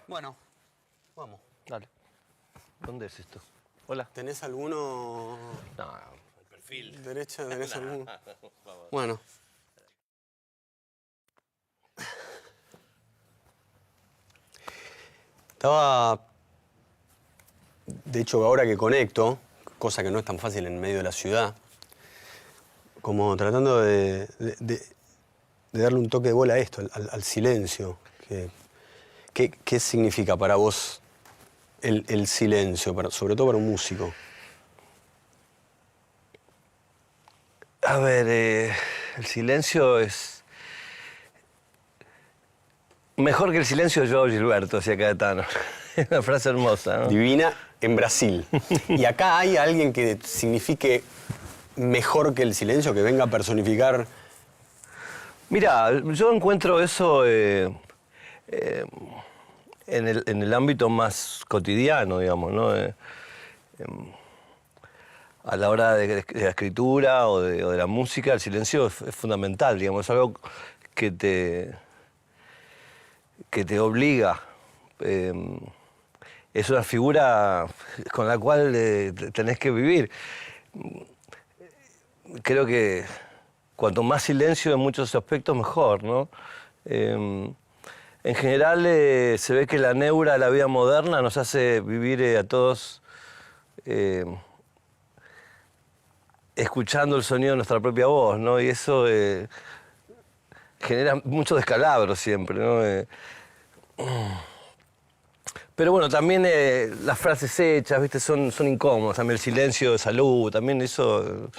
Bueno, vamos. Dale. ¿Dónde es esto? Hola. ¿Tenés alguno? No, el perfil. ¿Derecha? ¿Tenés No, alguno? vamos. Bueno. Estaba, de hecho, ahora que conecto, cosa que no es tan fácil en medio de la ciudad, como tratando de darle un toque de bola a esto, al silencio. ¿Qué significa para vos el silencio, sobre todo para un músico? A ver, el silencio es... Mejor que el silencio de Joao Gilberto, decía Caetano. Es una frase hermosa, ¿no? Divina en Brasil. ¿Y acá hay alguien que signifique mejor que el silencio, que venga a personificar? Mira, yo encuentro eso en el ámbito más cotidiano, digamos, ¿no? A la hora de la escritura o de la música, el silencio es fundamental, digamos, es algo que te obliga. Es una figura con la cual tenés que vivir. Creo que cuanto más silencio en muchos aspectos, mejor, ¿no? En general se ve que la neura de la vida moderna nos hace vivir a todos escuchando el sonido de nuestra propia voz, ¿no? Y eso genera mucho descalabro siempre, ¿no? Pero bueno, también las frases hechas, ¿viste? Son incómodas. También el silencio de salud, también eso...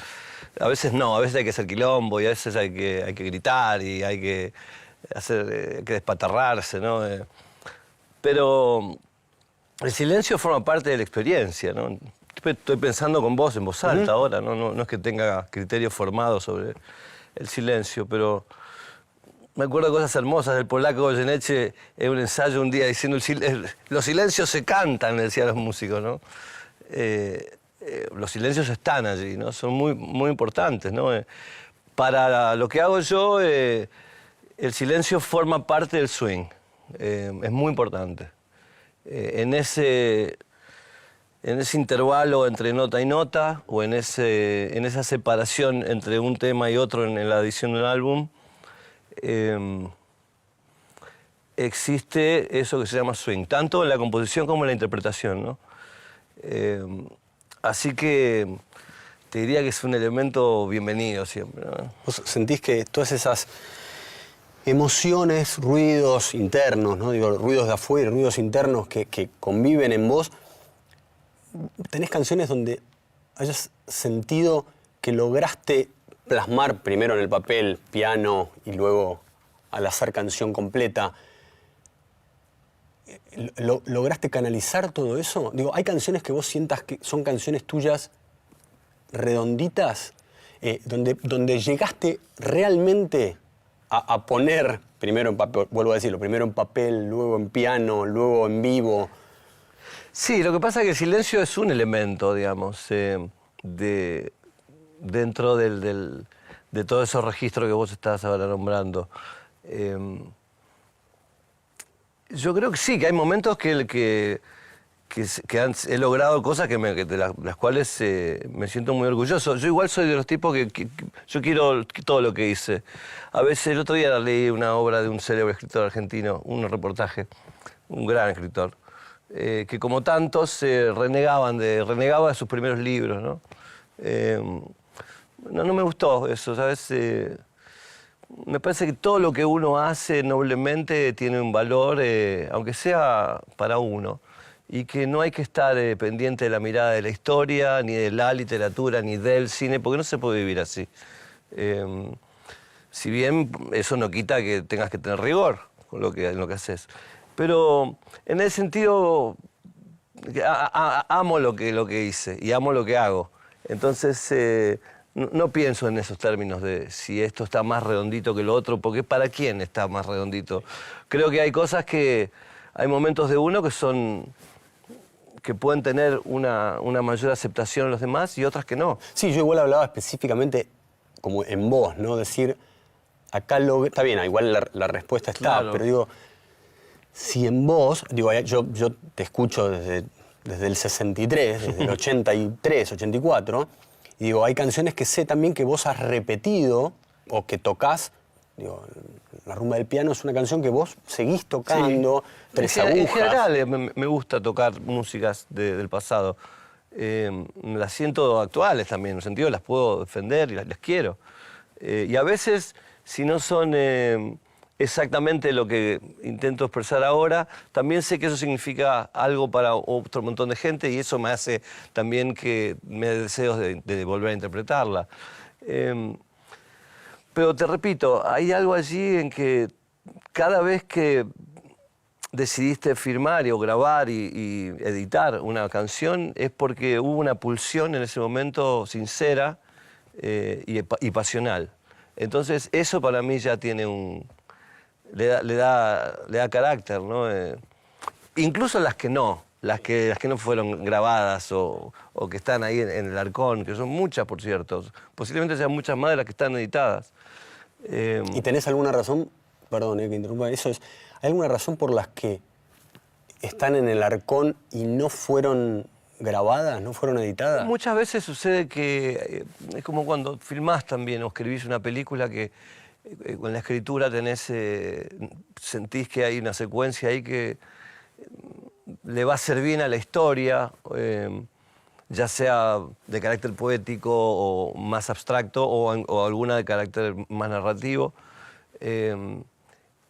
A veces no, a veces hay que hacer quilombo y a veces hay que gritar y hay que hay que despatarrarse, ¿no? Pero el silencio forma parte de la experiencia, ¿no? Estoy pensando con vos en voz alta ahora, ¿no? No es que tenga criterio formado sobre el silencio, pero me acuerdo de cosas hermosas del polaco Goyeneche en un ensayo un día diciendo los silencios se cantan, decían los músicos, ¿no? Los silencios están allí, ¿no? Son muy, muy importantes, ¿no? Para lo que hago yo, el silencio forma parte del swing. Es muy importante. En ese intervalo entre nota y nota, o en esa separación entre un tema y otro en la edición de un álbum, existe eso que se llama swing, tanto en la composición como en la interpretación, ¿no? Así que te diría que es un elemento bienvenido siempre, ¿no? ¿Vos sentís que todas esas emociones, ruidos internos, ¿no? Digo, ruidos de afuera, ruidos internos que conviven en vos, tenés canciones donde hayas sentido que lograste plasmar primero en el papel, piano, y luego al hacer canción completa? ¿Lograste canalizar todo eso? Digo, ¿hay canciones que vos sientas que son canciones tuyas redonditas, donde llegaste realmente a poner, primero en papel, vuelvo a decirlo, primero en papel, luego en piano, luego en vivo? Sí, lo que pasa es que el silencio es un elemento, digamos, dentro de todos esos registros que vos estás ahora nombrando. Yo creo que sí, que hay momentos que he logrado cosas de las cuales me siento muy orgulloso. Yo igual soy de los tipos que yo quiero todo lo que hice. A veces, el otro día leí una obra de un célebre escritor argentino, un reportaje, un gran escritor, que como tantos renegaba de sus primeros libros, ¿no? No me gustó eso, ¿sabes? Me parece que todo lo que uno hace noblemente tiene un valor, aunque sea para uno, y que no hay que estar pendiente de la mirada de la historia, ni de la literatura, ni del cine, porque no se puede vivir así. Si bien eso no quita que tengas que tener rigor con en lo que haces. Pero en ese sentido, amo lo que hice y amo lo que hago. Entonces, no pienso en esos términos de si esto está más redondito que lo otro, porque ¿para quién está más redondito? Creo que hay cosas hay momentos de uno que pueden tener una mayor aceptación en los demás y otras que no. Sí, yo igual hablaba específicamente como en vos, ¿no? Decir, acá está bien, igual la respuesta está, Claro. pero digo, si en vos, digo, yo te escucho desde el 63, desde el 83, 84, y digo, hay canciones que sé también que vos has repetido o que tocás. Digo, La rumba del piano es una canción que vos seguís tocando, Sí. Tres agujas. En general me gusta tocar músicas del pasado. Las siento actuales también, en el sentido las puedo defender y las quiero. Y a veces, si no son exactamente lo que intento expresar ahora, también sé que eso significa algo para otro montón de gente y eso me hace también que me dé deseos de volver a interpretarla. Pero te repito, hay algo allí en que cada vez que decidiste filmar o grabar y editar una canción es porque hubo una pulsión en ese momento sincera y pasional. Entonces eso para mí ya tiene le da carácter, ¿no? Incluso las que no fueron grabadas o que están ahí en el arcón, que son muchas, por cierto. Posiblemente sean muchas más de las que están editadas. ¿Y tenés alguna razón? Perdón, que interrumpa. ¿Hay alguna razón por las que están en el arcón y no fueron grabadas, no fueron editadas? Muchas veces sucede que es como cuando filmás también o escribís una película que con la escritura sentís que hay una secuencia ahí que le va a hacer bien a la historia, ya sea de carácter poético o más abstracto o alguna de carácter más narrativo.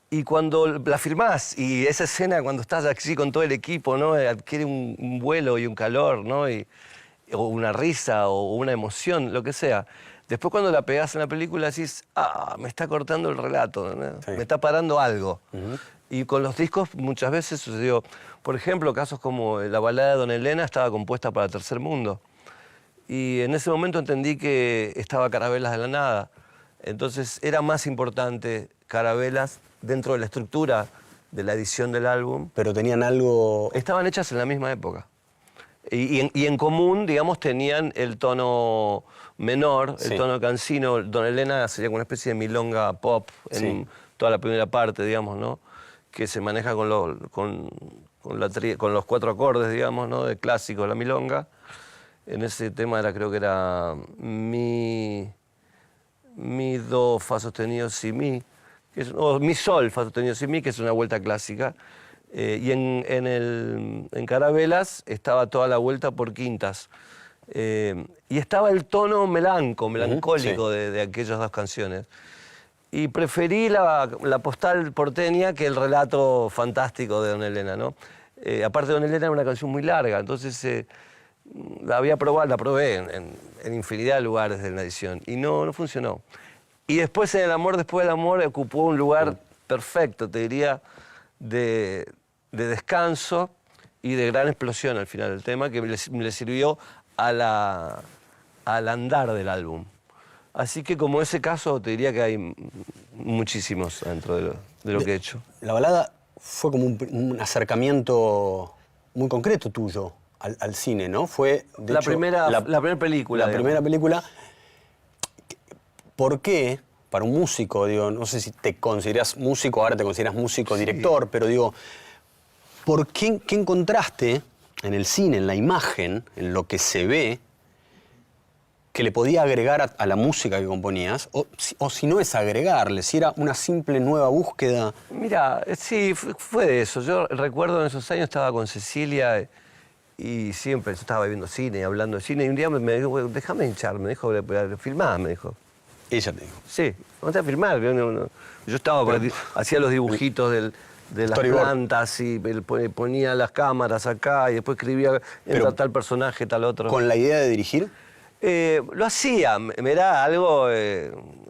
Y cuando la filmás y esa escena cuando estás así con todo el equipo, ¿no? Adquiere un vuelo y un calor, ¿no? O una risa o una emoción, lo que sea. Después cuando la pegás en la película decís, me está cortando el relato, ¿no? Sí. Me está parando algo. Uh-huh. Y con los discos muchas veces sucedió. Por ejemplo, casos como la balada de Don Elena estaba compuesta para Tercer Mundo. Y en ese momento entendí que estaba Carabelas de la nada. Entonces era más importante Carabelas dentro de la estructura de la edición del álbum. Pero tenían algo... Estaban hechas en la misma época. Y en común, digamos, tenían el tono menor, Sí. el tono cansino. Don Elena sería como una especie de milonga pop en Sí. toda la primera parte, digamos, ¿no? Que se maneja con los 4 acordes, digamos, ¿no? De clásico de la milonga. En ese tema creo que era mi, do, fa sostenido, si, mi. O mi sol, fa sostenido, si, mi, que es una vuelta clásica. Y en Carabelas estaba toda la vuelta por quintas. Y estaba el tono melancólico sí. de aquellas dos canciones. Y preferí la postal porteña que el relato fantástico de Don Elena, ¿no? Aparte, Don Elena era una canción muy larga, entonces la probé en infinidad de lugares de la edición y no funcionó. Y después en El amor después del amor ocupó un lugar perfecto, te diría, de descanso y de gran explosión al final del tema, que le sirvió al andar del álbum. Así que como ese caso te diría que hay muchísimos dentro de lo que he hecho. La balada fue como un acercamiento muy concreto tuyo al cine, ¿no? Fue, de La hecho, primera película. La primera película. ¿Por qué, para un músico, digo, no sé si te consideras músico, ahora te consideras músico, Sí. director, pero digo, ¿por qué encontraste en el cine, en la imagen, en lo que se ve, que le podía agregar a la música que componías? O si no es agregarle, si era una simple nueva búsqueda. Mira, sí, fue de eso. Yo recuerdo en esos años estaba con Cecilia y siempre yo estaba viendo cine y hablando de cine. Y un día me dijo, "Bueno, déjame hinchar", me dijo, filmá, me dijo. Ella te dijo. Sí, vamos a filmar. Yo estaba, hacía los dibujitos de las Storyboard. plantas y ponía las cámaras acá y después escribía entra tal personaje, tal otro. ¿Con la idea de dirigir? Lo hacía, me era algo,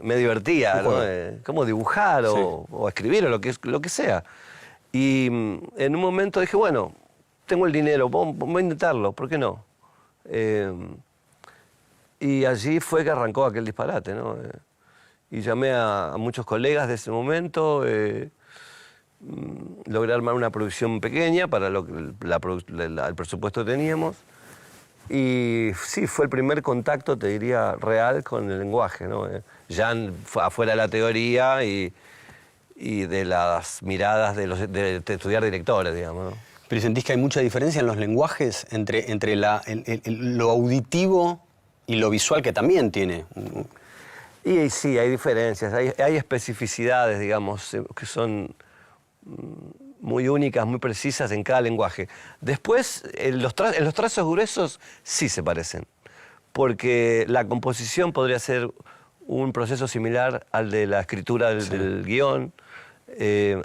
me divertía, ¿no? Como dibujar Sí. o escribir o lo que sea. Y en un momento dije, bueno, tengo el dinero, voy a intentarlo, ¿por qué no? Y allí fue que arrancó aquel disparate, ¿no? Y llamé a muchos colegas de ese momento, logré armar una producción pequeña para lo que el presupuesto que teníamos. Y sí, fue el primer contacto, te diría, real con el lenguaje, ¿no? Ya afuera de la teoría y y de las miradas de estudiar directores, digamos, ¿no? ¿Pero sentís que hay mucha diferencia en los lenguajes entre lo auditivo y lo visual que también tiene? Y sí, hay diferencias, hay especificidades, digamos, que son muy únicas, muy precisas en cada lenguaje. Después, en los trazos gruesos sí se parecen, porque la composición podría ser un proceso similar al de la escritura del guión,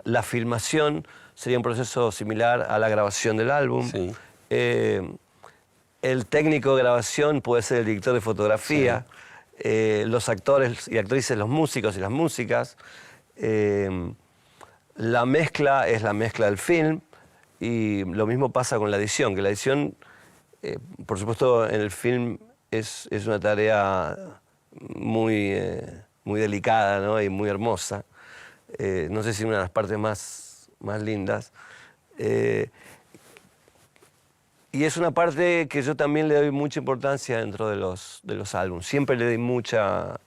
la filmación sería un proceso similar a la grabación del álbum. Sí. El técnico de grabación puede ser el director de fotografía, los actores y actrices, los músicos y las músicas. La mezcla es la mezcla del film y lo mismo pasa con la edición, que la edición, por supuesto, en el film es una tarea muy, muy delicada, ¿no? Y muy hermosa. No sé si una de las partes más lindas. Y es una parte que yo también le doy mucha importancia dentro de los álbumes. Siempre le doy mucha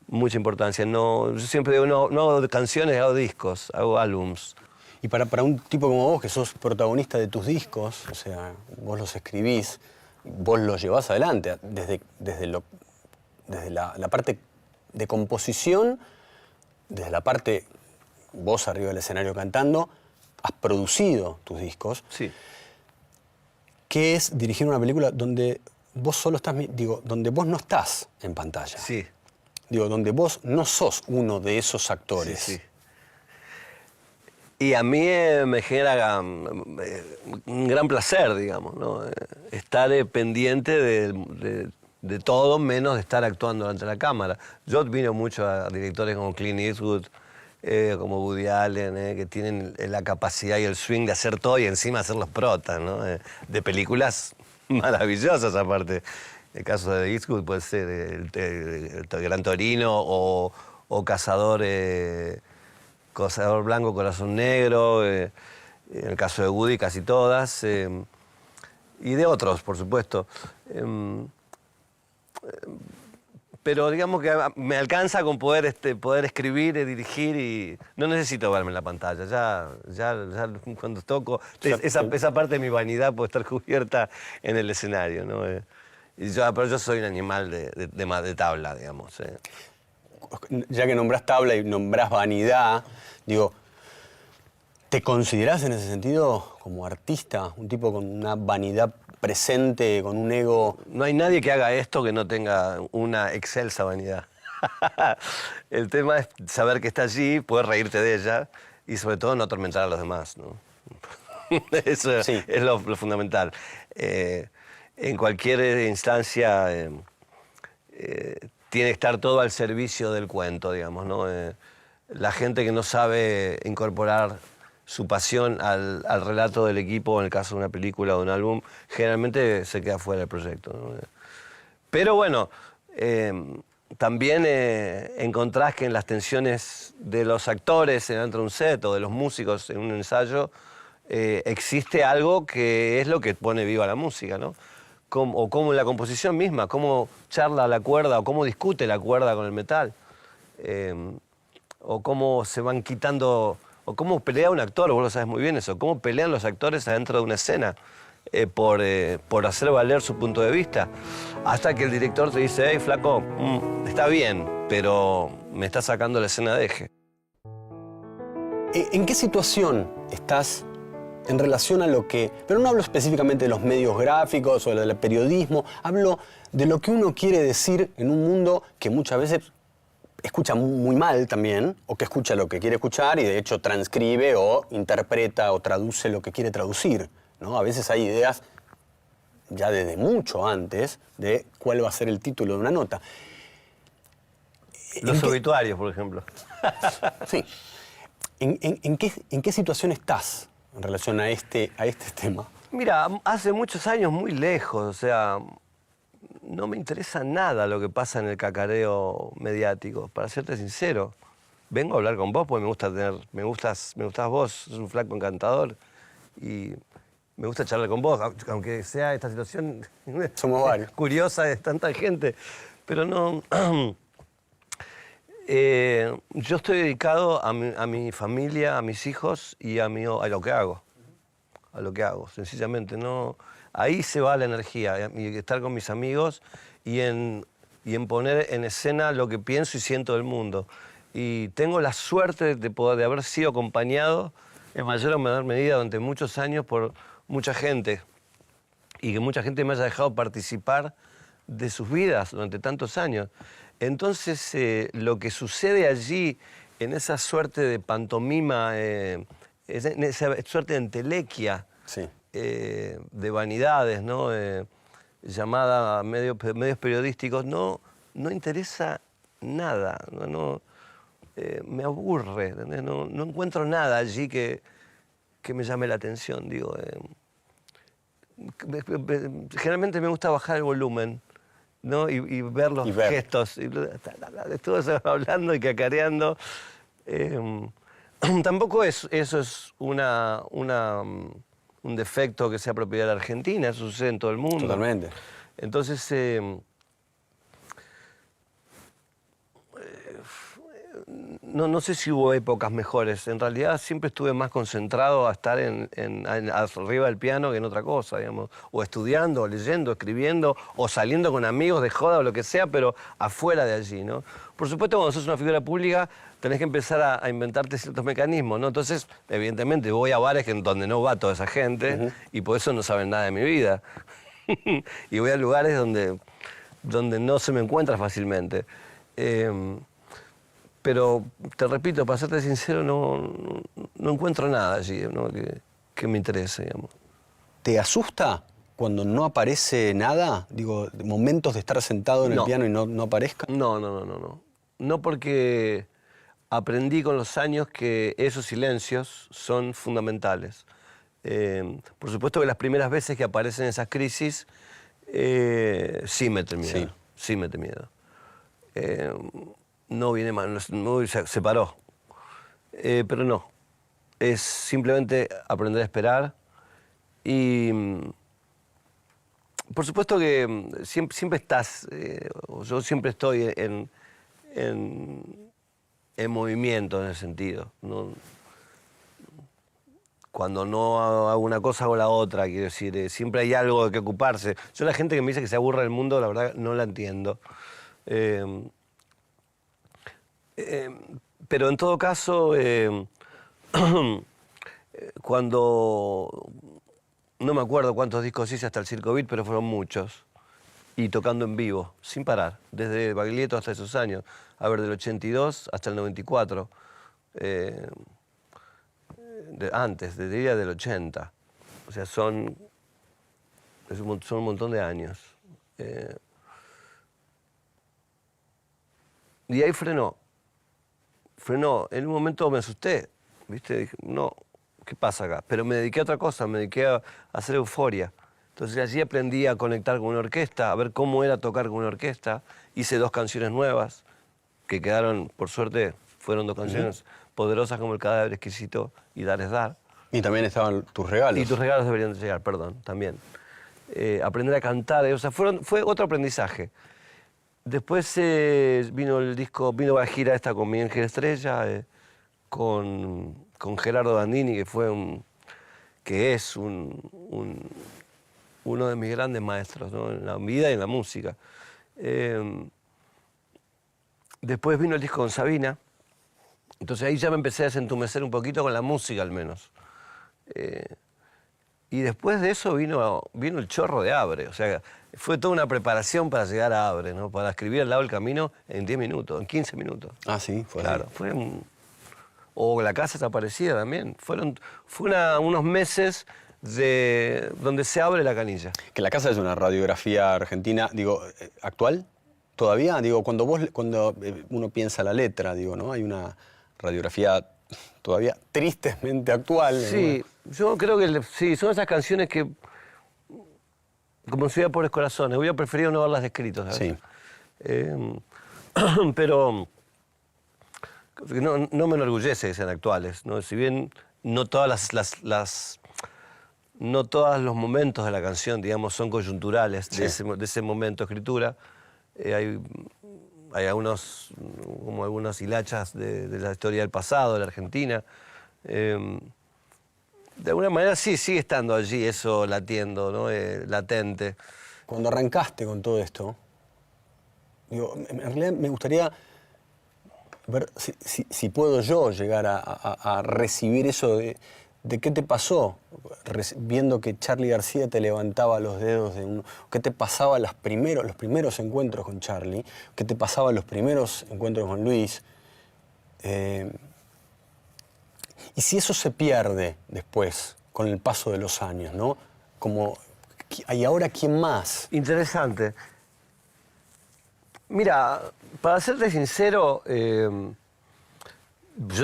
importancia. No, yo siempre digo, no hago canciones, hago discos, hago álbums. Y para un tipo como vos, que sos protagonista de tus discos, o sea, vos los escribís, vos los llevás adelante, desde la parte de composición, desde la parte, vos arriba del escenario cantando, has producido tus discos. Sí. ¿Qué es dirigir una película donde vos solo estás, donde vos no estás en pantalla? Sí. Donde vos no sos uno de esos actores. Sí, sí. Y a mí me genera un gran placer, digamos, ¿no? Estar pendiente de todo menos de estar actuando ante la cámara. Yo admiro mucho a directores como Clint Eastwood, como Woody Allen, que tienen la capacidad y el swing de hacer todo y encima hacer los protas, ¿no? De películas maravillosas aparte. El caso de Eastwood puede ser el Gran Torino o Cazador Blanco, Corazón Negro, en el caso de Woody casi todas, y de otros, por supuesto. Pero digamos que me alcanza con poder escribir, dirigir y no necesito verme en la pantalla. Ya cuando toco, esa parte de mi vanidad puede estar cubierta en el escenario, ¿no? Pero yo soy un animal de tabla, digamos. Ya que nombrás tabla y nombrás vanidad, ¿te considerás en ese sentido como artista? Un tipo con una vanidad presente, con un ego... No hay nadie que haga esto que no tenga una excelsa vanidad. El tema es saber que está allí, poder reírte de ella y sobre todo no atormentar a los demás, ¿no? Eso sí. Es lo fundamental. En cualquier instancia tiene que estar todo al servicio del cuento, digamos, ¿no? La gente que no sabe incorporar su pasión al relato del equipo, en el caso de una película o de un álbum, generalmente se queda fuera del proyecto, ¿no? Pero bueno, también encontrás que en las tensiones de los actores dentro de un set o de los músicos en un ensayo, existe algo que es lo que pone viva la música, ¿no? O como en la composición misma, cómo charla la cuerda o cómo discute la cuerda con el metal, o cómo se van quitando, o cómo pelea un actor, vos lo sabes muy bien eso, cómo pelean los actores adentro de una escena por hacer valer su punto de vista, hasta que el director te dice, hey, flaco, está bien, pero me está sacando la escena de eje. ¿En qué situación estás en relación a lo que... Pero no hablo específicamente de los medios gráficos o del periodismo, hablo de lo que uno quiere decir en un mundo que muchas veces escucha muy mal también, o que escucha lo que quiere escuchar y de hecho transcribe o interpreta o traduce lo que quiere traducir, ¿no? A veces hay ideas ya desde mucho antes de cuál va a ser el título de una nota. Los obituarios, por ejemplo. Sí. ¿En qué situación estás en relación a este tema? Mira, hace muchos años muy lejos, o sea, no me interesa nada lo que pasa en el cacareo mediático, para serte sincero. Vengo a hablar con vos porque me gustás vos, sos un flaco encantador y me gusta charlar con vos, aunque sea esta situación Somos varios. curiosa de tanta gente, pero no... Yo estoy dedicado a mi familia, a mis hijos y a lo que hago. A lo que hago, sencillamente. No, ahí se va la energía, y estar con mis amigos y en poner en escena lo que pienso y siento del mundo. Y tengo la suerte de haber sido acompañado en mayor o menor medida durante muchos años por mucha gente. Y que mucha gente me haya dejado participar de sus vidas durante tantos años. Entonces, lo que sucede allí, en esa suerte de pantomima, en esa suerte de entelequia, Sí. de vanidades, ¿no? Llamada a medios periodísticos, no interesa nada. Me aburre, ¿entendés? No encuentro nada allí que me llame la atención, digo. Generalmente me gusta bajar el volumen, ¿no? Y ver los gestos. Todo eso hablando y cacareando. Tampoco eso es un defecto que sea propiedad de la Argentina, eso sucede en todo el mundo. Totalmente. Entonces, no sé si hubo épocas mejores. En realidad siempre estuve más concentrado a estar arriba del piano que en otra cosa, digamos. O estudiando, o leyendo, escribiendo, o saliendo con amigos de joda o lo que sea, pero afuera de allí, ¿no? Por supuesto, cuando sos una figura pública, tenés que empezar a inventarte ciertos mecanismos, ¿no? Entonces, evidentemente, voy a bares donde no va toda esa gente, y por eso no saben nada de mi vida. Y voy a lugares donde no se me encuentra fácilmente. Pero, te repito, para serte sincero, no encuentro nada allí, ¿no? que me interese, digamos. ¿Te asusta cuando no aparece nada? Digo, momentos de estar sentado en el piano y no aparezca. No. No, porque aprendí con los años que esos silencios son fundamentales. Por supuesto que las primeras veces que aparecen esas crisis, sí mete miedo. Sí mete miedo. No viene mal, se paró. Pero no. Es simplemente aprender a esperar. Y por supuesto que siempre estás, yo siempre estoy en movimiento en ese sentido. Cuando no hago una cosa hago la otra, quiero decir, siempre hay algo de que ocuparse. Yo la gente que me dice que se aburre del mundo, la verdad no la entiendo. Pero en todo caso, cuando... No me acuerdo cuántos discos hice hasta el Circo Beat, pero fueron muchos. Y tocando en vivo, sin parar, desde Baglietto hasta esos años. A ver, del 82 hasta el 94. Antes, diría del 80. O sea, son un montón de años. Y ahí frenó. En un momento me asusté, ¿viste? Dije, no, ¿qué pasa acá? Pero me dediqué a otra cosa, me dediqué a hacer euforia. Entonces allí aprendí a conectar con una orquesta, a ver cómo era tocar con una orquesta. Hice 2 canciones nuevas, que quedaron, por suerte, fueron 2 canciones poderosas como El Cadáver Exquisito y Dar es Dar. Y también estaban tus regalos. Y tus regalos deberían de llegar, perdón, también. Aprender a cantar, o sea, fue otro aprendizaje. Después vino la gira esta con Miguel Ángel Estrella, con Gerardo Bandini, que es uno de mis grandes maestros, ¿no? En la vida y en la música. Después vino el disco con Sabina, entonces ahí ya me empecé a desentumecer un poquito con la música al menos. Y después de eso vino el chorro de Abre, o sea, fue toda una preparación para llegar a Abre, ¿no? Para escribir al lado del camino en 10 minutos, en 15 minutos. Ah, sí, fue claro, así. O La Casa Desaparecida también. Fue unos meses donde se abre la canilla. Que La Casa es una radiografía argentina, digo, actual, todavía. Digo, cuando uno piensa la letra, digo, ¿no? Hay una radiografía todavía tristemente actual. Sí, yo creo que sí, son esas canciones que, como si hubiera pobres corazones, hubiera preferido no verlas descritas, ¿sabes? Sí. Pero no me enorgullece que sean actuales, ¿no? Si bien no todas no todos los momentos de la canción, digamos, son coyunturales de ese momento de escritura, hay hay como algunas hilachas de la historia del pasado, de la Argentina. De alguna manera sí, sigue estando allí eso latiendo, ¿no? Latente. Cuando arrancaste con todo esto, digo, en realidad me gustaría ver si puedo yo llegar a recibir eso de qué te pasó, viendo que Charly García te levantaba los dedos de uno, qué te pasaba los primeros encuentros con Charly, qué te pasaba los primeros encuentros con Luis. Y si eso se pierde después, con el paso de los años, ¿no? Como, ¿y ahora quién más? Interesante. Mira, para serte sincero, yo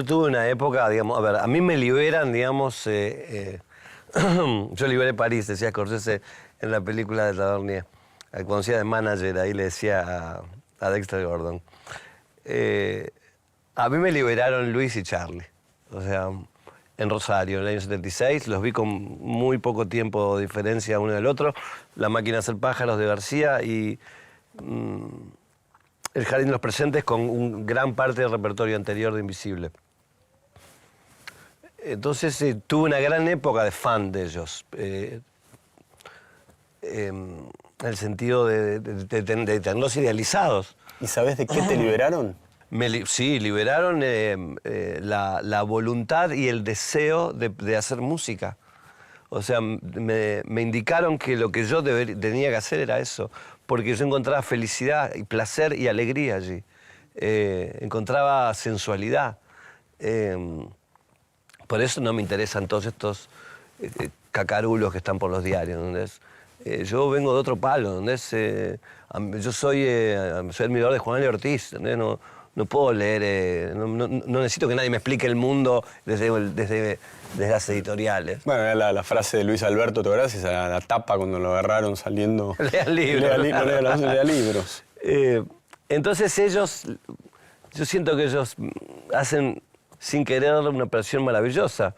tuve una época, digamos, a ver, a mí me liberan, digamos, yo liberé París, decía Scorsese en la película de Tavernier. Cuando hacía de manager, ahí le decía a Dexter Gordon. A mí me liberaron Luis y Charly. O sea, en Rosario, en el año 76, los vi con muy poco tiempo de diferencia uno del otro. La máquina de hacer pájaros de García y El Jardín de los Presentes con gran parte del repertorio anterior de Invisible. Entonces tuve una gran época de fan de ellos. En el sentido de tenerlos idealizados. ¿Y sabés de qué te liberaron? Sí, liberaron la voluntad y el deseo de hacer música. O sea, me indicaron que lo que yo tenía que hacer era eso, porque yo encontraba felicidad y placer y alegría allí. Encontraba sensualidad. Por eso no me interesan todos estos cacarulos que están por los diarios, ¿entendés? Yo vengo de otro palo, ¿entendés? Yo soy admirador de Juan L. Ortiz, ¿entendés? No puedo leer, no necesito que nadie me explique el mundo desde las editoriales. Bueno, era la frase de Luis Alberto, ¿te acuerdas? Esa la tapa cuando lo agarraron saliendo. Lea libros. Lea libros. Entonces yo siento que ellos hacen sin querer una operación maravillosa,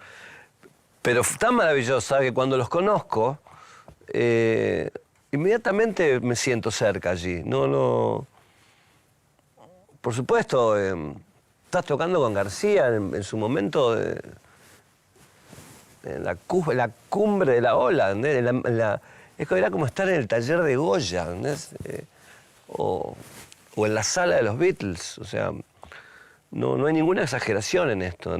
pero tan maravillosa que cuando los conozco, inmediatamente me siento cerca allí. Por supuesto, estás tocando con García en su momento, en la cumbre de la ola, era como estar en el taller de Goya, o en la sala de los Beatles. O sea, no hay ninguna exageración en esto.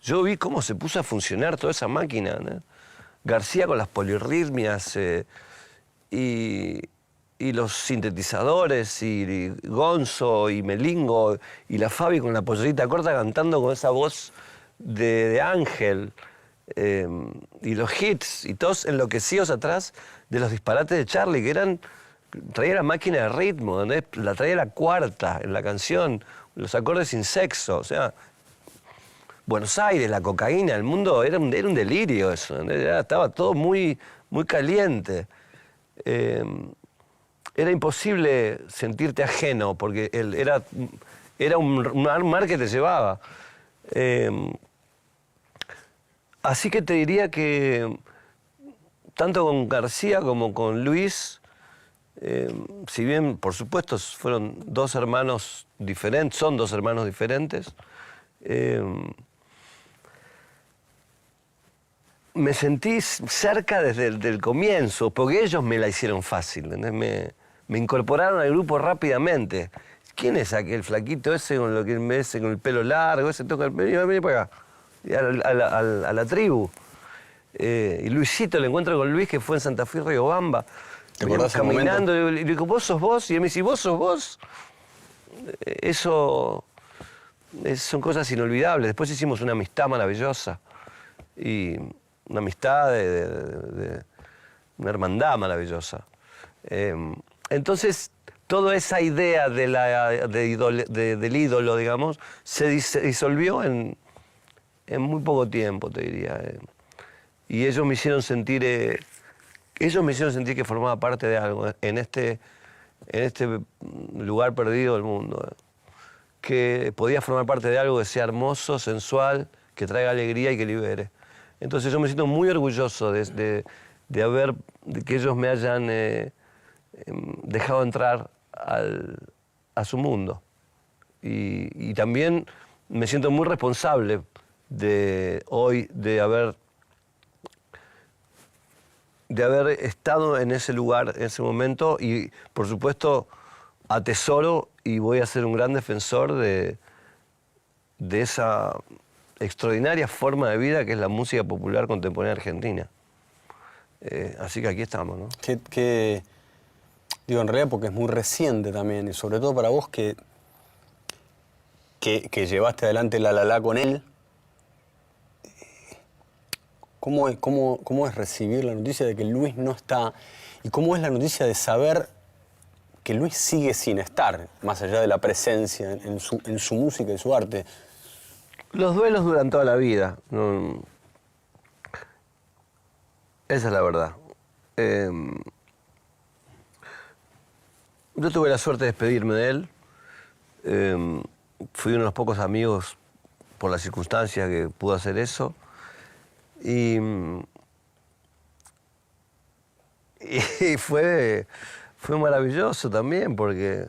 Yo vi cómo se puso a funcionar toda esa máquina, ¿no? García con las polirritmias y los sintetizadores, y Gonzo, y Melingo, y la Fabi con la pollerita corta cantando con esa voz de ángel, y los hits, y todos enloquecidos atrás de los disparates de Charly, que traía la máquina de ritmo, ¿no? La traía la cuarta en la canción, los acordes sin sexo, o sea, Buenos Aires, la cocaína, el mundo, era un delirio eso, ¿no? Estaba todo muy, muy caliente. Era imposible sentirte ajeno, porque era un mar que te llevaba. Así que te diría que tanto con García como con Luis, si bien, por supuesto, fueron dos hermanos diferentes, son dos hermanos diferentes, me sentí cerca desde el comienzo, porque ellos me la hicieron fácil, ¿entendés? Me incorporaron al grupo rápidamente. ¿Quién es aquel flaquito ese con con el pelo largo? Ese toca el pelo, vení para acá. Y a la tribu. Y Luisito, el encuentro con Luis, que fue en Santa Fe y Riobamba. ¿Te acordás caminando, y le digo, ¿vos sos vos? Y él me dice, ¿vos sos vos? Eso son cosas inolvidables. Después hicimos una amistad maravillosa. Y una amistad una hermandad maravillosa. Entonces, toda esa idea del ídolo, digamos, se disolvió en muy poco tiempo, te diría. Y ellos me hicieron sentir que formaba parte de algo en este lugar perdido del mundo. Que podía formar parte de algo que sea hermoso, sensual, que traiga alegría y que libere. Entonces yo me siento muy orgulloso de que ellos me hayan dejado entrar a su mundo. Y también me siento muy responsable hoy de haber estado en ese lugar, en ese momento, y por supuesto atesoro y voy a ser un gran defensor de esa extraordinaria forma de vida que es la música popular contemporánea argentina. Así que aquí estamos, ¿no? Digo, en realidad porque es muy reciente también, y sobre todo para vos que llevaste adelante La con él. ¿Cómo es recibir la noticia de que Luis no está? ¿Y cómo es la noticia de saber que Luis sigue sin estar, más allá de la presencia en su música y su arte? Los duelos duran toda la vida. No, esa es la verdad. Yo tuve la suerte de despedirme de él. Fui uno de los pocos amigos, por las circunstancias, que pudo hacer eso. Y fue maravilloso también, porque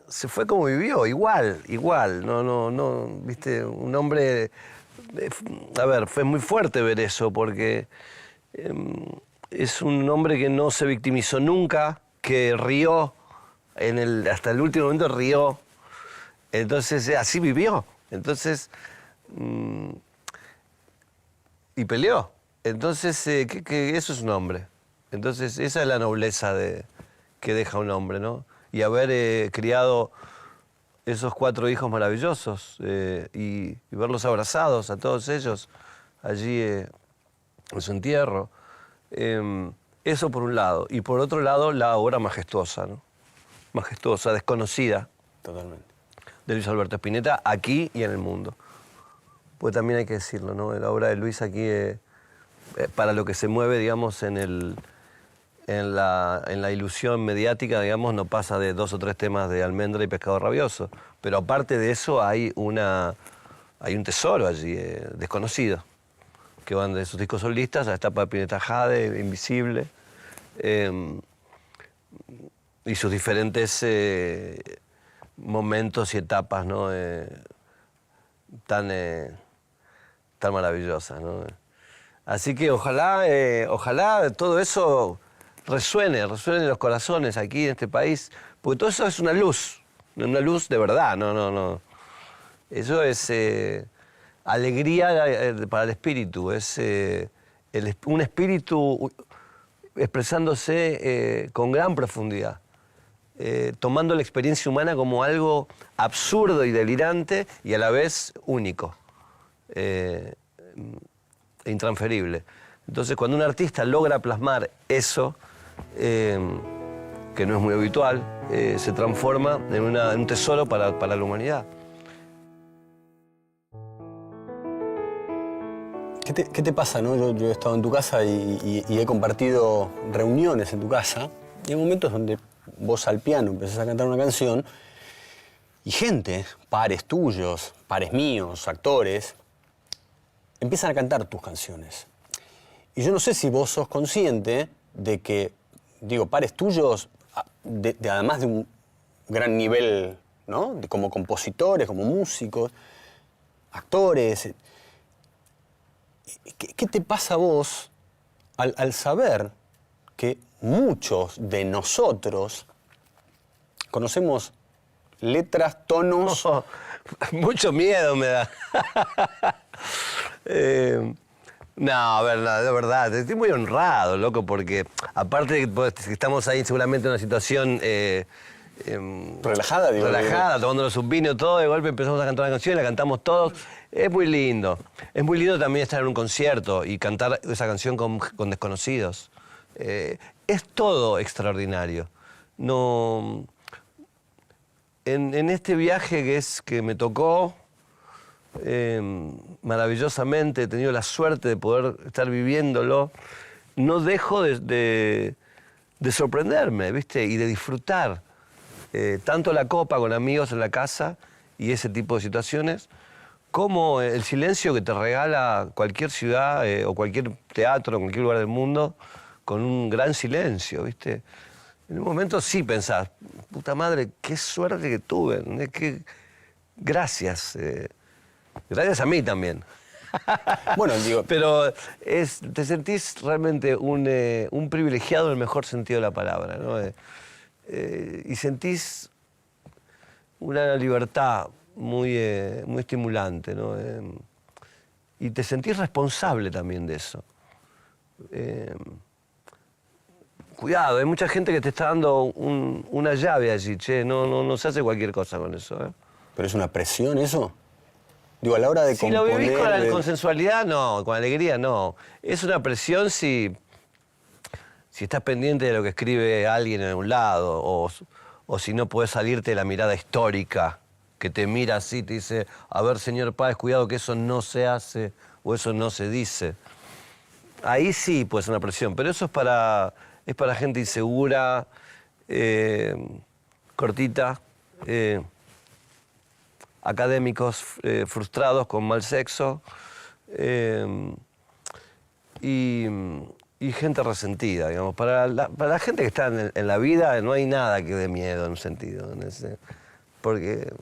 se fue como vivió, igual. No, viste, un hombre... A ver, fue muy fuerte ver eso, porque es un hombre que no se victimizó nunca, que rió, hasta el último momento rió. Entonces, así vivió. Entonces, y peleó. Entonces, que eso es un hombre. Entonces, esa es la nobleza que deja un hombre, ¿no? Y haber criado esos 4 hijos maravillosos y verlos abrazados a todos ellos allí en su entierro. Eso por un lado. Y por otro lado, la obra majestuosa, ¿no? Majestuosa, desconocida. Totalmente. De Luis Alberto Spinetta, aquí y en el mundo. Pues también hay que decirlo, ¿no? La obra de Luis aquí, para lo que se mueve, digamos, en la ilusión mediática, digamos, no pasa de 2 o 3 temas de Almendra y Pescado Rabioso. Pero aparte de eso hay un tesoro allí, desconocido, que van de sus discos solistas a Etapa de Spinetta Jade, Invisible, y sus diferentes momentos y etapas, ¿no? Tan maravillosas, ¿no? Así que ojalá todo eso resuene en los corazones aquí en este país, porque todo eso es una luz de verdad, no. Eso es alegría para el espíritu, es un espíritu expresándose con gran profundidad, tomando la experiencia humana como algo absurdo y delirante y a la vez único, e intransferible. Entonces, cuando un artista logra plasmar eso, que no es muy habitual, se transforma en un tesoro para la humanidad. ¿Qué te pasa, no? Yo he estado en tu casa y he compartido reuniones en tu casa, y hay momentos donde vos al piano empezás a cantar una canción y gente, pares tuyos, pares míos, actores, empiezan a cantar tus canciones. Y yo no sé si vos sos consciente de que, digo, pares tuyos, además de un gran nivel, ¿no? Como compositores, como músicos, actores. ¿Qué te pasa a vos al saber que muchos de nosotros conocemos letras, tonos? Oh, mucho miedo me da. No, a ver, de verdad, estoy muy honrado, loco, porque aparte de que estamos ahí seguramente en una situación relajada, digo. Relajada, tomándonos un vino, todo, de golpe empezamos a cantar una canción, la cantamos todos. Es muy lindo. Es muy lindo también estar en un concierto y cantar esa canción con desconocidos. Es todo extraordinario. No, en este viaje que me tocó, maravillosamente, he tenido la suerte de poder estar viviéndolo, no dejo de sorprenderme, ¿viste? Y de disfrutar tanto la copa con amigos en la casa y ese tipo de situaciones, como el silencio que te regala cualquier ciudad o cualquier teatro en cualquier lugar del mundo, con un gran silencio, ¿viste? En un momento sí pensás, puta madre, qué suerte que tuve, gracias. Gracias a mí también. Bueno, digo, Pero te sentís realmente un privilegiado en el mejor sentido de la palabra, ¿no? Y sentís una libertad muy estimulante, ¿no? Y te sentís responsable también de eso. Cuidado, hay mucha gente que te está dando una llave allí, che, no se hace cualquier cosa con eso, ¿eh? ¿pero es una presión eso? Digo, a la hora de Si componer... lo vivís con sensualidad, no, con alegría, no. Es una presión si estás pendiente de lo que escribe alguien en un lado, o si no puedes salirte de la mirada histórica, que te mira así y te dice, a ver, señor Páez, cuidado que eso no se hace o eso no se dice. Ahí sí puede ser una presión, pero eso es para gente insegura, cortita, académicos frustrados con mal sexo y gente resentida, digamos. Para la gente que está en la vida no hay nada que dé miedo en un sentido, porque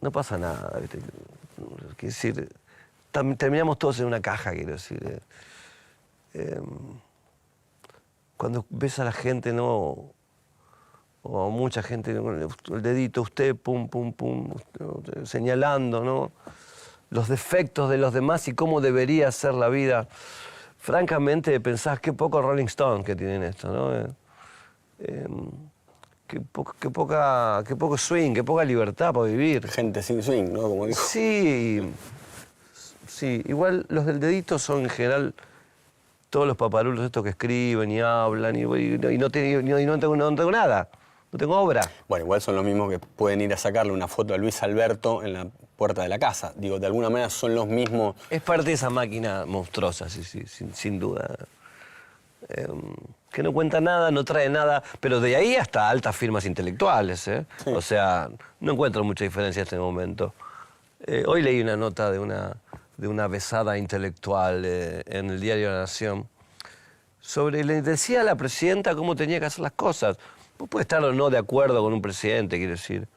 no pasa nada, ¿viste? Quiero decir, terminamos todos en una caja, quiero decir. Cuando ves a la gente, ¿no? O a mucha gente, el dedito, usted, pum, pum, pum, señalando, ¿no? Los defectos de los demás y cómo debería ser la vida. Francamente, pensás qué poco Rolling Stone que tienen esto, ¿no? Qué poco swing, qué poca libertad para vivir. Gente sin swing, ¿no? Como dijo. Sí, igual los del dedito son en general todos los paparulos estos que escriben y hablan y no tengo nada, no tengo obra. Bueno, igual son los mismos que pueden ir a sacarle una foto a Luis Alberto en la puerta de la casa. Digo, de alguna manera son los mismos... Es parte de esa máquina monstruosa, sí, sin duda. Que no cuenta nada, no trae nada, pero de ahí hasta altas firmas intelectuales, ¿eh? Sí. O sea, no encuentro mucha diferencia en este momento. Hoy leí una nota de una besada intelectual en el diario La Nación le decía a la presidenta cómo tenía que hacer las cosas. Vos podés estar o no de acuerdo con un presidente, quiero decir,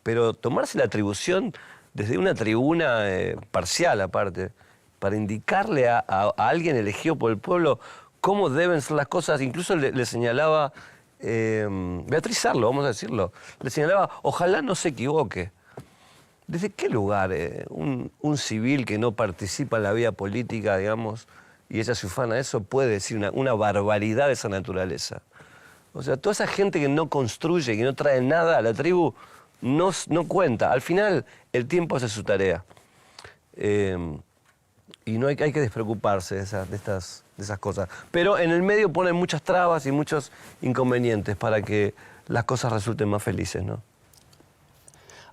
pero tomarse la atribución desde una tribuna parcial aparte, para indicarle a alguien elegido por el pueblo cómo deben ser las cosas. Incluso le señalaba, Beatriz Arlo, vamos a decirlo, le señalaba, ojalá no se equivoque. ¿Desde qué lugar un civil que no participa en la vida política, digamos, y ella se ufana de eso, puede decir una barbaridad de esa naturaleza? O sea, toda esa gente que no construye, que no trae nada a la tribu, no cuenta. Al final, el tiempo hace su tarea. Y no hay que despreocuparse de esas cosas. Pero en el medio ponen muchas trabas y muchos inconvenientes para que las cosas resulten más felices, ¿no?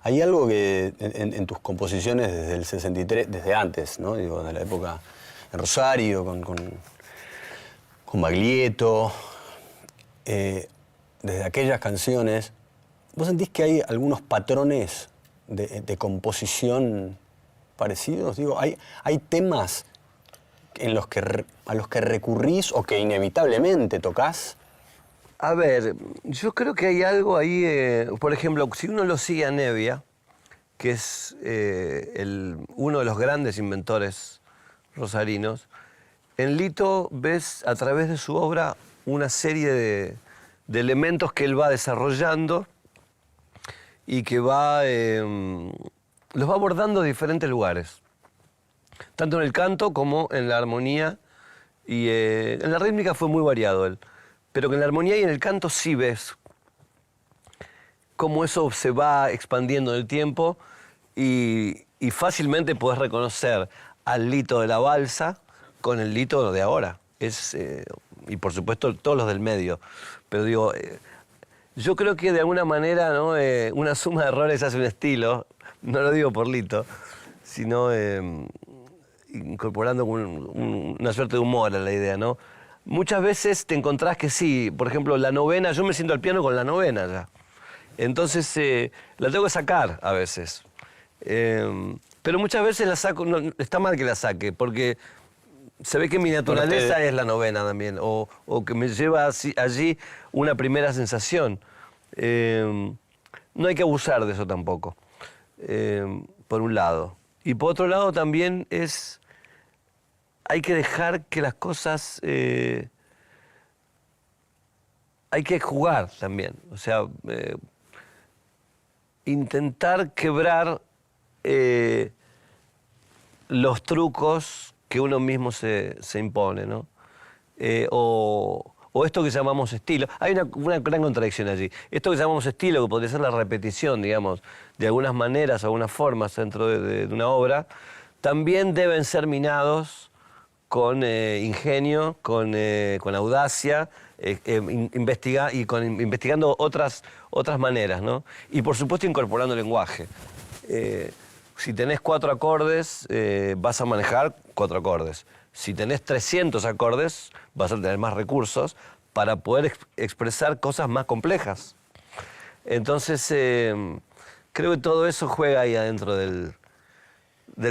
Hay algo que en tus composiciones desde el 63, desde antes, ¿no? Digo, de la época de Rosario, con Baglietto, desde aquellas canciones, ¿vos sentís que hay algunos patrones de composición parecidos? Digo, hay temas a los que recurrís o que inevitablemente tocas. A ver, yo creo que hay algo ahí, por ejemplo, si uno lo sigue a Nevia, que es uno de los grandes inventores rosarinos, en Lito ves a través de su obra una serie de elementos que él va desarrollando y que los va abordando de diferentes lugares, tanto en el canto como en la armonía, y en la rítmica fue muy variado él. Pero que en la armonía y en el canto sí ves cómo eso se va expandiendo en el tiempo y fácilmente podés reconocer al Lito de la balsa con el Lito de ahora. Y por supuesto todos los del medio. Pero digo, yo creo que de alguna manera, ¿no? Una suma de errores hace un estilo. No lo digo por Lito, sino incorporando una suerte de humor a la idea, ¿no? Muchas veces te encontrás que sí, por ejemplo, la novena, yo me siento al piano con la novena ya. Entonces la tengo que sacar a veces. Pero muchas veces la saco, no, está mal que la saque, porque Se ve que mi naturaleza es la novena también, o que me lleva allí una primera sensación. No hay que abusar de eso tampoco, por un lado. Y por otro lado también hay que dejar que las cosas... hay que jugar también, o sea, intentar quebrar los trucos que uno mismo se impone, ¿no? O esto que llamamos estilo. Hay una gran contradicción allí. Esto que llamamos estilo, que podría ser la repetición, digamos, de algunas maneras, algunas formas dentro de una obra, también deben ser minados con ingenio, con audacia, investigando otras maneras, ¿no? Y por supuesto incorporando lenguaje. Si tenés 4 acordes, vas a manejar 4 acordes. Si tenés 300 acordes, vas a tener más recursos para poder expresar cosas más complejas. Entonces, creo que todo eso juega ahí adentro del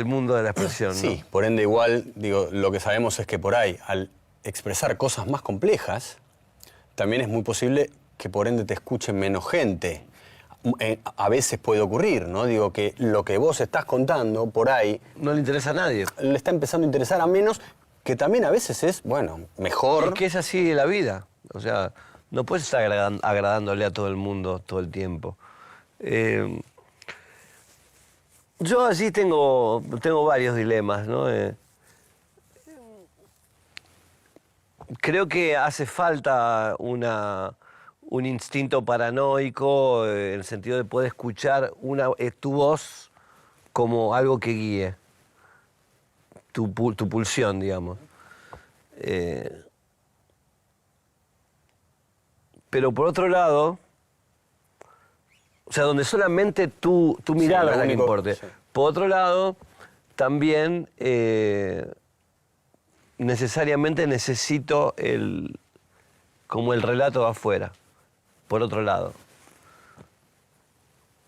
mundo de la expresión, Sí, ¿no? por ende igual, digo, lo que sabemos es que por ahí, al expresar cosas más complejas, también es muy posible que por ende te escuchen menos gente. A veces puede ocurrir, ¿no? Digo que lo que vos estás contando por ahí... No le interesa a nadie. Le está empezando a interesar a menos, que también a veces es, bueno, mejor... Es que es así la vida. O sea, no puedes estar agradándole a todo el mundo todo el tiempo. Yo allí tengo varios dilemas, ¿no? Creo que hace falta un instinto paranoico en el sentido de poder escuchar tu voz como algo que guíe tu pulsión, digamos. Pero por otro lado, o sea, donde solamente tu mirada es la que importe. Sí. Por otro lado, también necesariamente necesito como el relato de afuera, por otro lado.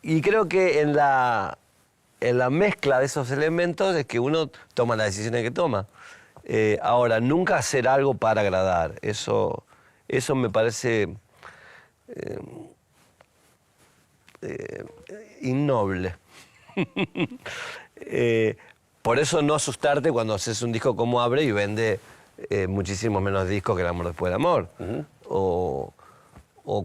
Y creo que en la mezcla de esos elementos es que uno toma las decisiones que toma. Ahora, nunca hacer algo para agradar, eso me parece innoble. Por eso no asustarte cuando haces un disco como Abre y vende muchísimos menos discos que El amor después del amor. O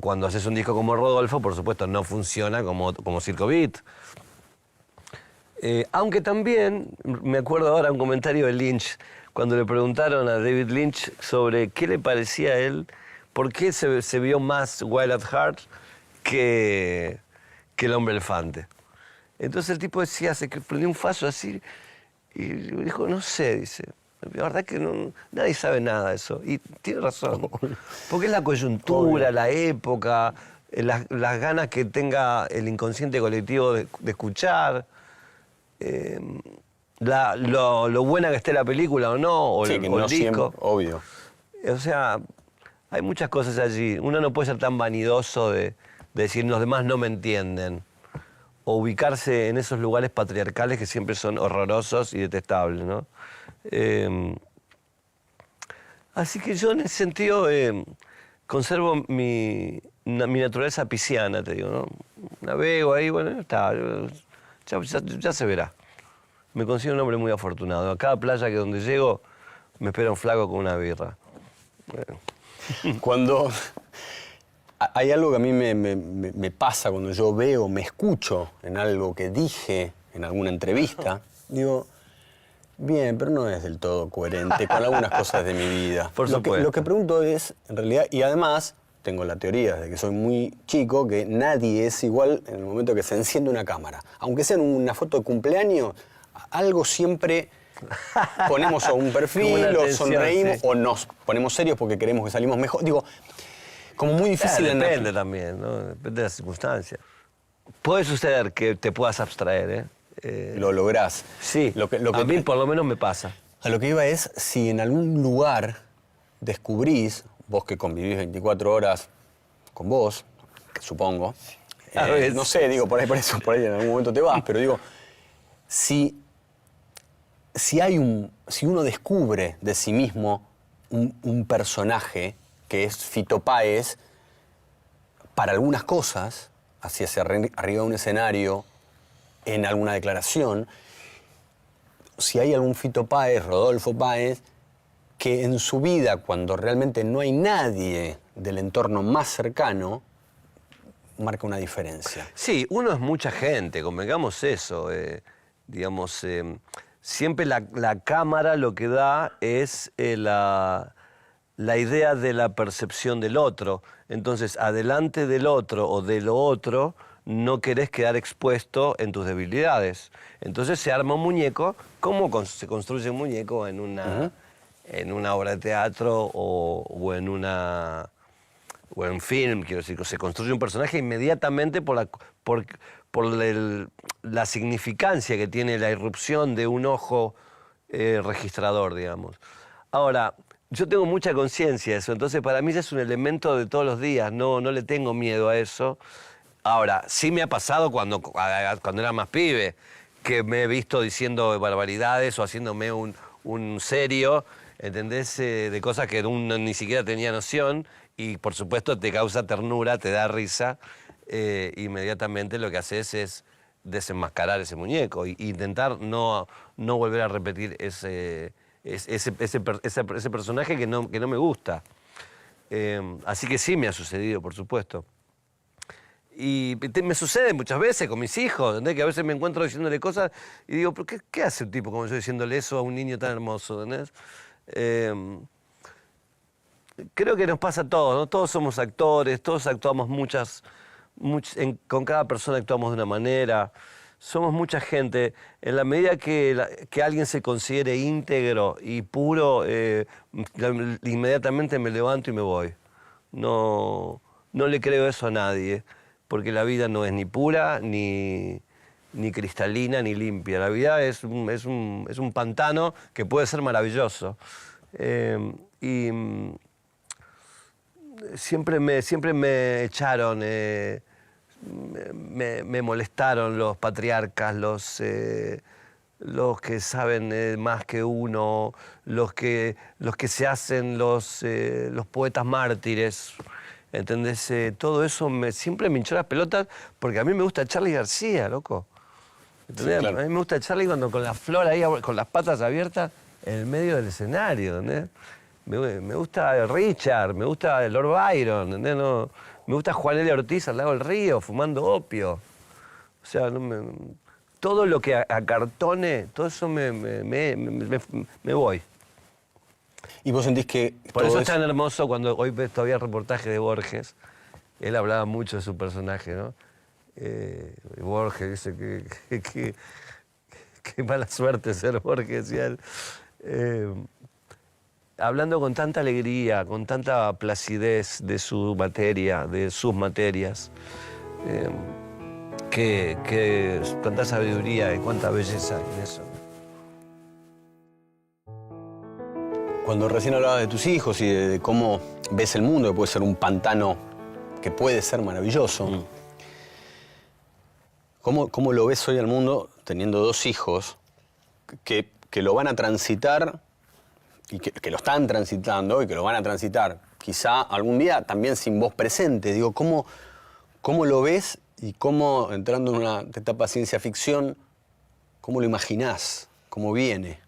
cuando haces un disco como Rodolfo, por supuesto, no funciona como Circo Beat. Aunque también, me acuerdo ahora un comentario de Lynch, cuando le preguntaron a David Lynch sobre qué le parecía a él, por qué se vio más Wild at Heart que El hombre elefante. Entonces el tipo decía, se prendió un faso así y dijo, no sé, dice, la verdad que nadie sabe nada de eso. Y tiene razón, porque es la coyuntura, la época, las ganas que tenga el inconsciente colectivo de escuchar, lo buena que esté la película o no, o Sí, el que no disco. siempre, obvio. O sea, hay muchas cosas allí. Uno no puede ser tan vanidoso de decir los demás no me entienden. O ubicarse en esos lugares patriarcales que siempre son horrorosos y detestables, ¿no? Así que yo en ese sentido conservo mi naturaleza pisciana, te digo, ¿no? Navego ahí, bueno, está, ya se verá. Me considero un hombre muy afortunado. A cada playa que donde llego me espera un flaco con una birra. Cuando... Hay algo que a mí me pasa cuando yo veo, me escucho en algo que dije en alguna entrevista, digo, bien, pero no es del todo coherente con algunas cosas de mi vida. Por supuesto. Lo que pregunto es, en realidad, y además, tengo la teoría desde que soy muy chico, que nadie es igual en el momento que se enciende una cámara. Aunque sea en una foto de cumpleaños, algo siempre ponemos a un perfil, o tensión, sonreímos, sí. o nos ponemos serios porque creemos que salimos mejor. Digo, como muy difícil en Depende también, ¿no? Depende de las circunstancias. Puede suceder que te puedas abstraer, ¿eh? Lo lográs. Sí, a mí por lo menos me pasa. A lo que iba es, si en algún lugar descubrís, vos que convivís 24 horas con vos, que supongo, A veces. no sé, digo, por ahí en algún momento te vas, pero digo, si si uno descubre de sí mismo un personaje que es Fito Páez, para algunas cosas, hacia arriba de un escenario, en alguna declaración, si hay algún Fito Páez, Rodolfo Páez, que en su vida, cuando realmente no hay nadie del entorno más cercano, marca una diferencia. Sí, uno es mucha gente, convengamos eso. Digamos, siempre la cámara lo que da es la idea de la percepción del otro. Entonces, adelante del otro o de lo otro, no querés quedar expuesto en tus debilidades. Entonces se arma un muñeco. ¿Cómo se construye un muñeco en una obra de teatro o en un film? Quiero decir, se construye un personaje inmediatamente por la significancia que tiene la irrupción de un ojo registrador, digamos. Ahora, yo tengo mucha conciencia de eso, entonces para mí es un elemento de todos los días, no le tengo miedo a eso. Ahora, sí me ha pasado cuando era más pibe, que me he visto diciendo barbaridades o haciéndome un serio, ¿entendés? De cosas que uno ni siquiera tenía noción y por supuesto te causa ternura, te da risa. Inmediatamente lo que haces es desenmascarar ese muñeco e intentar no volver a repetir ese personaje que no me gusta. Así que sí me ha sucedido, por supuesto. Y me sucede muchas veces con mis hijos, ¿entendés? Que a veces me encuentro diciéndole cosas y digo, ¿pero qué hace un tipo como yo diciéndole eso a un niño tan hermoso? ¿Entendés? Creo que nos pasa a todos, ¿no? Todos somos actores, todos actuamos con cada persona actuamos de una manera. Somos mucha gente. En la medida que alguien se considere íntegro y puro, inmediatamente me levanto y me voy. No le creo eso a nadie, porque la vida no es ni pura, ni cristalina, ni limpia. La vida es un pantano que puede ser maravilloso. Y siempre me echaron, me molestaron los patriarcas, los que saben más que uno, los que se hacen los poetas mártires. ¿Entendés? Todo eso siempre me hinchó las pelotas porque a mí me gusta Charly García, loco. ¿Entendés? Sí, claro. A mí me gusta Charly cuando con la flor ahí, con las patas abiertas en el medio del escenario, ¿entendés? Me gusta Richard, me gusta Lord Byron, ¿entendés? No, me gusta Juan L. Ortiz al lado del río, fumando opio. O sea, todo lo que acartone, todo eso me voy. ¿Y vos sentís que por eso es tan hermoso cuando hoy ves todavía el reportaje de Borges? Él hablaba mucho de su personaje, ¿no? Borges dice que mala suerte ser Borges, decía él. Hablando con tanta alegría, con tanta placidez de su materia, de sus materias, cuánta sabiduría y cuánta belleza en eso. Cuando recién hablabas de tus hijos y de cómo ves el mundo, que puede ser un pantano que puede ser maravilloso, ¿cómo lo ves hoy al mundo teniendo dos hijos que lo van a transitar y que lo están transitando y que lo van a transitar quizá algún día también sin vos presente? Digo, ¿cómo lo ves y cómo, entrando en una etapa de ciencia ficción, cómo lo imaginás, cómo viene?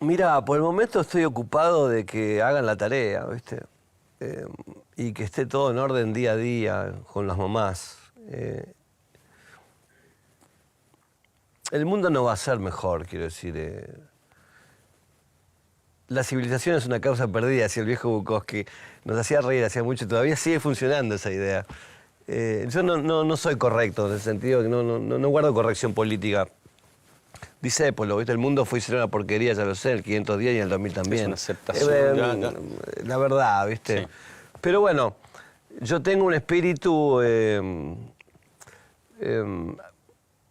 Mira, por el momento estoy ocupado de que hagan la tarea, ¿viste? Y que esté todo en orden día a día con las mamás. El mundo no va a ser mejor, quiero decir. La civilización es una causa perdida, decía el viejo Bukowski. Nos hacía reír, hacía mucho, todavía sigue funcionando esa idea. Yo no soy correcto en el sentido que no guardo corrección política. Dice Polo, ¿viste? El mundo fue y será una porquería, ya lo sé, el 510 y el 2000 también. Es una aceptación. La verdad, ¿viste? Sí. Pero bueno, yo tengo un espíritu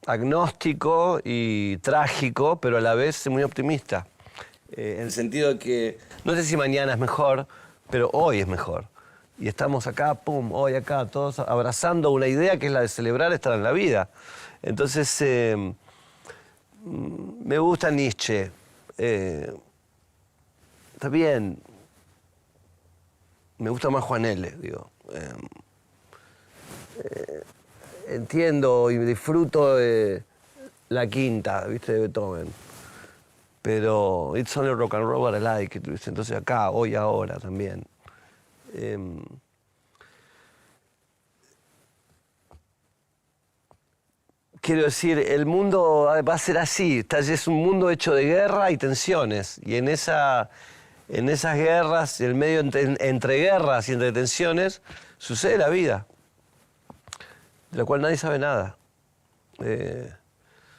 agnóstico y trágico, pero a la vez muy optimista. En el sentido de que no sé si mañana es mejor, pero hoy es mejor. Y estamos acá, pum, hoy acá, todos abrazando una idea que es la de celebrar estar en la vida. Entonces, me gusta Nietzsche. está bien. Me gusta más Juan L., digo. Entiendo y disfruto la quinta, ¿viste? De Beethoven. Pero it's only rock and roll, but I like it, ¿viste? Entonces acá, hoy, ahora también. Quiero decir, el mundo va a ser así. Es un mundo hecho de guerra y tensiones. Y en esas guerras, en el medio entre guerras y entre tensiones, sucede la vida, de la cual nadie sabe nada.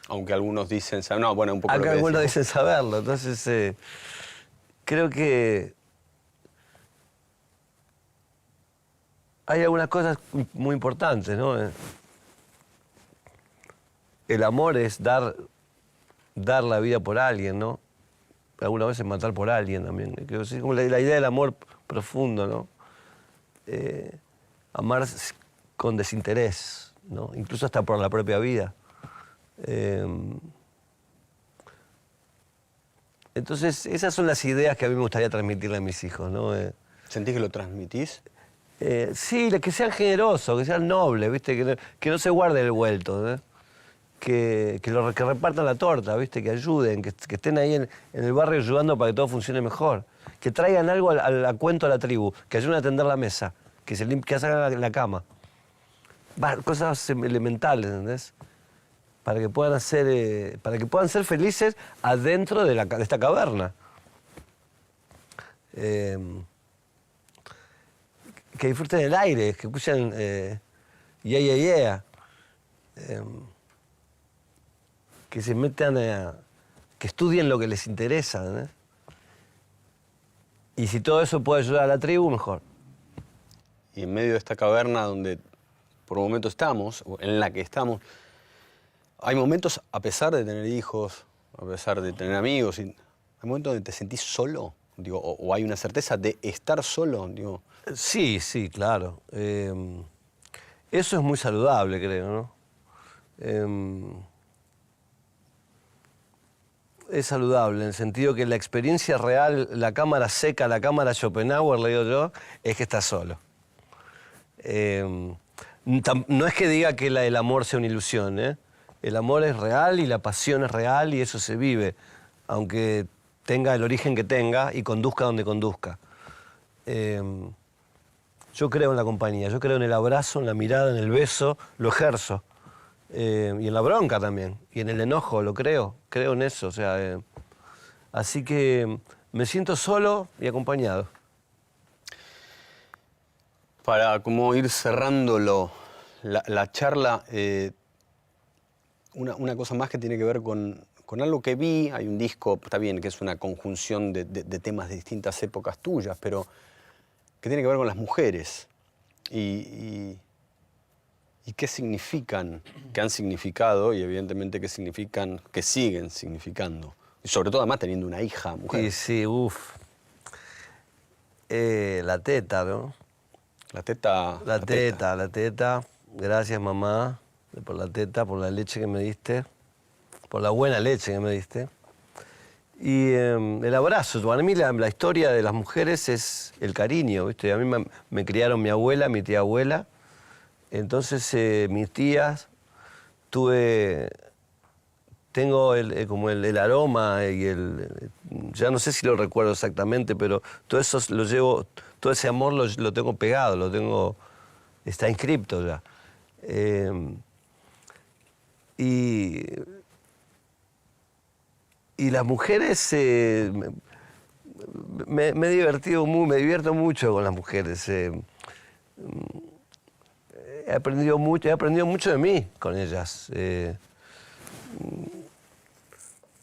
Aunque algunos dicen, no, bueno, un poco lo Acá que algunos decíamos. dicen saberlo. Entonces, creo que hay algunas cosas muy importantes, ¿no? El amor es dar la vida por alguien, ¿no? Algunas veces matar por alguien también. Creo que es como la idea del amor profundo, ¿no? Amar con desinterés, ¿no? Incluso hasta por la propia vida. Entonces, esas son las ideas que a mí me gustaría transmitirle a mis hijos, ¿no? ¿Sentís que lo transmitís? Sí, que sean generosos, que sean nobles, ¿viste? Que no se guarden el vuelto, ¿no? Que repartan la torta, ¿viste? Que ayuden, que estén ahí en el barrio ayudando para que todo funcione mejor. Que traigan algo a cuento a la tribu, que ayuden a tender la mesa, que hagan la cama. Cosas elementales, ¿entendés? Para que puedan ser felices adentro de esta caverna. Que disfruten el aire, que escuchen yeah, yeah, yeah. Que se metan que estudien lo que les interesa, ¿no? Y si todo eso puede ayudar a la tribu, mejor. Y en medio de esta caverna donde por un momento estamos, o en la que estamos, hay momentos, a pesar de tener hijos, a pesar de tener amigos, hay momentos donde te sentís solo, digo, o hay una certeza de estar solo, digo. Sí, claro. Eso es muy saludable, creo, ¿no? Es saludable, en el sentido que la experiencia real, la cámara seca, la cámara Schopenhauer, le digo yo, es que estás solo. No es que diga que el amor sea una ilusión, ¿eh? El amor es real y la pasión es real y eso se vive, aunque tenga el origen que tenga y conduzca donde conduzca. Yo creo en la compañía, yo creo en el abrazo, en la mirada, en el beso, lo ejerzo. Y en la bronca también, y en el enojo, lo creo en eso, o sea, así que me siento solo y acompañado. Para como ir cerrándolo, la charla, una cosa más que tiene que ver con algo que vi, hay un disco, está bien, que es una conjunción de temas de distintas épocas tuyas, pero que tiene que ver con las mujeres y qué significan, qué han significado y evidentemente qué significan, qué siguen significando. Y sobre todo además teniendo una hija mujer. Y sí, la teta, ¿no? La teta. La teta. Gracias, mamá, por la teta, por la leche que me diste, por la buena leche que me diste. Y el abrazo. Para mí la historia de las mujeres es el cariño, ¿viste? A mí me criaron mi abuela, mi tía abuela. Entonces, mis tías, tengo como el aroma y ya no sé si lo recuerdo exactamente, pero todo eso lo llevo, todo ese amor lo tengo pegado, está inscripto ya. Y las mujeres, me divierto mucho con las mujeres. He aprendido mucho de mí con ellas.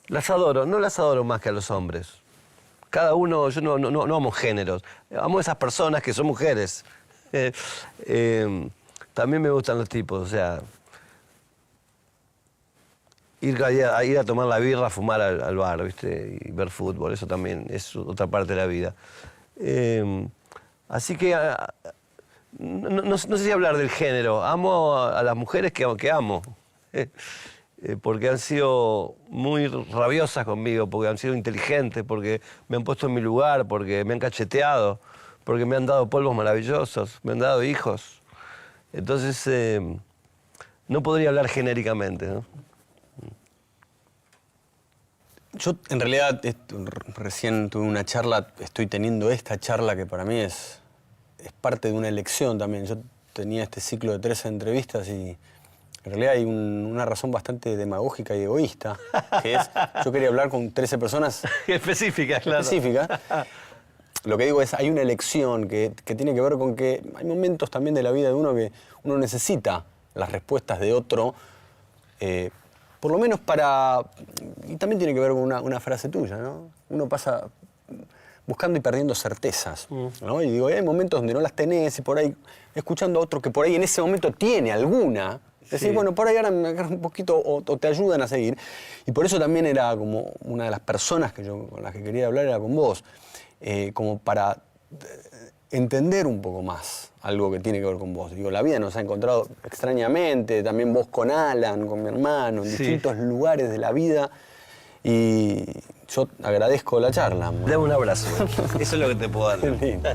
Las adoro, no las adoro más que a los hombres. Cada uno, yo no amo géneros, amo a esas personas que son mujeres. También me gustan los tipos, o sea, ir a tomar la birra, fumar al bar, ¿viste? Y ver fútbol, eso también es otra parte de la vida. Así que no sé si hablar del género. Amo a las mujeres que amo. porque han sido muy rabiosas conmigo, porque han sido inteligentes, porque me han puesto en mi lugar, porque me han cacheteado, porque me han dado polvos maravillosos, me han dado hijos. Entonces, no podría hablar genéricamente, ¿no? Yo, en realidad, recién tuve una charla, estoy teniendo esta charla que para mí es parte de una elección también. Yo tenía este ciclo de 13 entrevistas y en realidad hay una razón bastante demagógica y egoísta, que es, yo quería hablar con 13 personas específicas, claro. Específicas. Lo que digo es, hay una elección que tiene que ver con que hay momentos también de la vida de uno que uno necesita las respuestas de otro, por lo menos para... Y también tiene que ver con una frase tuya, ¿no? Uno pasa buscando y perdiendo certezas, ¿no? Y digo, hay momentos donde no las tenés y por ahí, escuchando a otro que por ahí en ese momento tiene alguna, decís, Sí. bueno, por ahí ahora me agarras un poquito o te ayudan a seguir. Y por eso también era como una de las personas con las que quería hablar era con vos, como para entender un poco más algo que tiene que ver con vos. Digo, la vida nos ha encontrado extrañamente, también vos con Alan, con mi hermano, en distintos lugares de la vida. Y yo agradezco la charla. Dame un abrazo. Eso es lo que te puedo dar. Qué lindo.